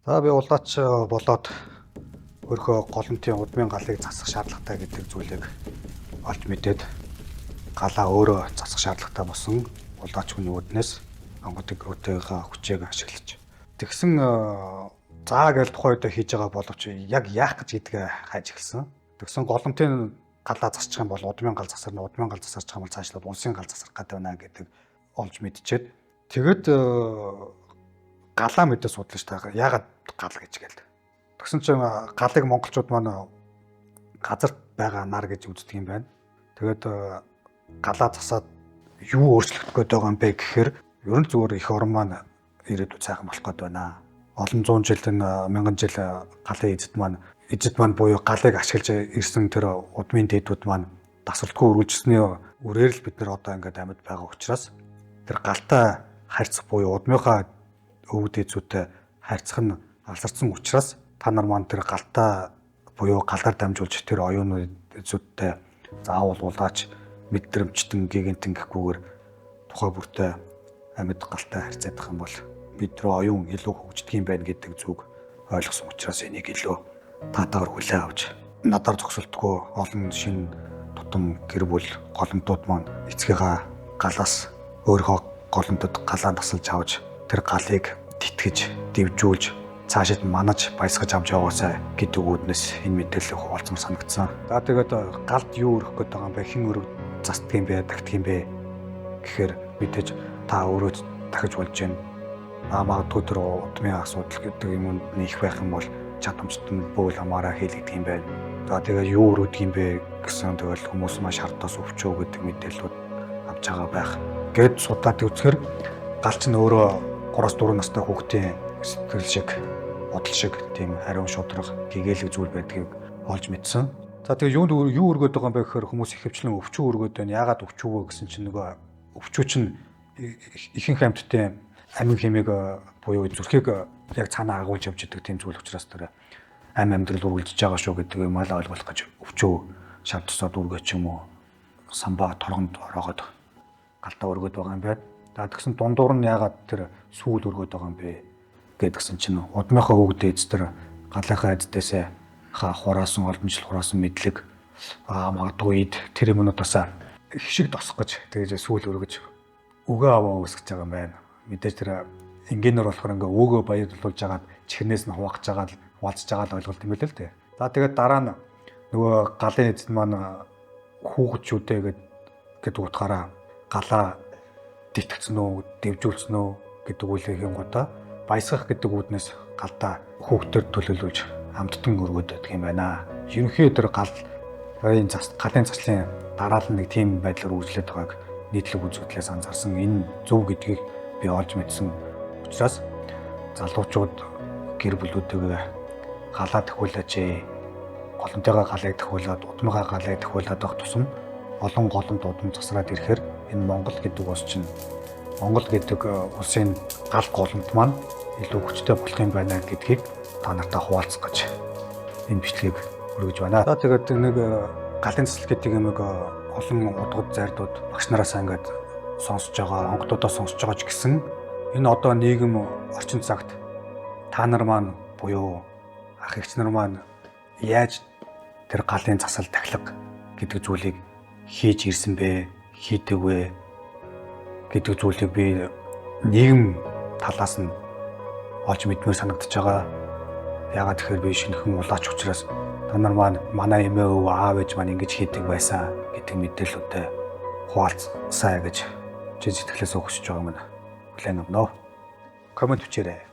За би улаач болоод өөрийнхөө голомтын удмын галыг засах шаардлагатай гэдэг зүйлийг олж мэдээд галаа өөрөө засах шаардлагатай болсон улаач хүний үүднээс онгоцыг рүүтэйгээ хүчээг ашиглаж тэгсэн заа гэж тухайн үед хийж байгаа боловч яг яах гэж гэдгээ хайж эхэлсэн. Тэгсэн голомтын галаа засчих юм бол удмын гал засарна, удмын гал засарч хамал цаашлаад улсын гал засах гэдэг байна гэдэг олж мэдчихэд тэгэд галаа мэдээ судлаж таа яагаад гал гэж гээл. Тэгсэн чинь галыг монголчууд маань газарт байгаа нар гэж үздэг юм байна. Тэгээд галаа засаад юу өөрчлөх гээд байгаа юм бэ гэхээр ерөн зүгээр их орн маань ирээдүйд сайхан болох гээд байна. Олон зуун жил мянган жил галын эзэд маань буюу галыг ашиглаж ирсэн тэр удмын дээдүүд маань тасралтгүй үргэлжсэний үрээр л бид нар одоо ингээд амьд байгаа учраас тэр галтай харьцах буюу удмынхаа өвөг дээдсүүдтэй харьцах нь алсарсан учраас та нар маань тэр галтай буюу галаар дамжуулж тэр оюун дээдсүүдтэй заавал улаач мэдрэмжтэн гигантэн гэхгүйгээр тухай бүртээ амьд галтай харьцаадах юм бол бид тэр оюун илүү хөгждөг юм байна гэдэг зүг ойлгосон учраас энийг илүү таатаар хүлээн авч надаар зогсолтгүй олон шинэ тутам гэр бүл голомтууд маань эцгийнхаа галаас өөрийнхөө голомтод галаа тасалж авч тэр галыг тэтгэж дэвжүүлж цаашид манаж баясгаж авч яваасаа гэдэг үүднээс энэ мэдээлэл хуваалцмаар санагдсан. За тэгээд галд юу өрөх гээд байгаа юм бэ? Хэн өрөг застдаг юм бэ? Тагтдаг юм бэ? Гэхээр мэдээж та өөрөө дахиж болж байна. Магадгүй тэр удмын асуудал гэдэг юмд их байх юм бол чадамжт нь бөөл амаараа хийлэгдэх юм байна. За тэгээд юу өрөдөг юм бэ гэсэн тэгэл хүмүүс маш хардаас өвчөө гэдэг мэдээлэлүүд авч байгаа байх. Гэд судлаад үзэхээр галч нь өөрөө 3-4 настай хүүхдийн сэтгэл шиг, бодол шиг тийм ариун шудраг гэгээлэг зүйл байдгийг олж мэдсэн. За тэгээд юу өргөд байгаа юм бэ гэхээр хүмүүс ихэвчлэн өвчөө өргөд байна. Яагаад өвчөө вэ гэсэн чинь нөгөө өвчөө чинь ихэнх амьтдын амин хэмээг буюу зүрхийг яг цаанаа агуулж явж идэг тийм зүйл учраас тэр амьдрал үргэлжиж байгаа шүү гэдэг юм аль ойлгох гэж өвчөө шав тусаад үргэж юм уу самбаа торгонд ороогод галтаа өргөд байгаа юм байна. За тэгсэн дундуур нь яагаад тэр сүүл өргөд байгаа юм бэ гэдгсэн чинь удмынхаа өвөг дээдс тэр галынхаа эддээсээ хураасан олон жил хураасан мэдлэг магадгүй тэр юмнуудаас их шиг тосох гэж тэгж сүүл өргөж өгөө аваа үүсгэж байгаа юм байна. Мэдээж тэр энгийнээр болохоор ингээ өөгөө баярлуулж агаад чихнээс нь хувааж агаад хуваалцж байгаа л ойлголт юм байл л дээ. За тэгээд дараа нь нөгөө галын эзэн маань хүүхэдчүүдээ гэдэг утгаараа галаа тэтгэцэн үү, дэвжүүлсэн үү гэдэг үеийн гутаа баясгах гэдэг үүднээс галдаа хүүхдээр төлөөлүүлж амттан өргөд байдаг юм байна. Ерөнхий тэр галын заслын дараалал нэг тийм байдлаар үргэлжлээд байгааг нийтлэг үзэгдлээс анзаарсан. Энэ зөв гэдгийг би олж мэдсэн учраас залуучууд гэр бүлүүдээ галаа тахиулаач, голомтойгоо галыг тахиулаад, удмынхаа галыг тахиулаад байх тусам олон голомт удам засраад ирэхээр энэ Монгол гэдэг улс чинь Монгол гэдэг улсын гал голомт маань илүү хүчтэй болох юм байна гэдгийг та нартай хуваалцах гэж энэ бичлэгийг хүргэж байна. За тэгээд нэг галын засал гэдэг юмыг олон удгад зайрдууд багш нараасаа ингээд сонсож байгаа, онгодуудаа сонсож байгаа ч гэсэн энэ одоо нийгэм орчин цагт та нар маань буюу ах эгч нар маань яаж тэр галын засал тахилга гэдэг зүйлийг хийж ирсэн бэ, хийдэг вэ гэдэг зүйлийг би нийгэм талаас нь олж мэдмээр санагдаж байгаа. Яагаад тэгэхээр би шинэхэн улаач учраас та нар маань манай эмээ өвөө аав ээж маань ингэж хийдэг байсан гэдэг мэдээлэлүүдтэй хуваалцсаа гэж чи сэтгэлээсээ хүсэж байгаа юм. Хүлээн авнаа. Комент бичээрэй.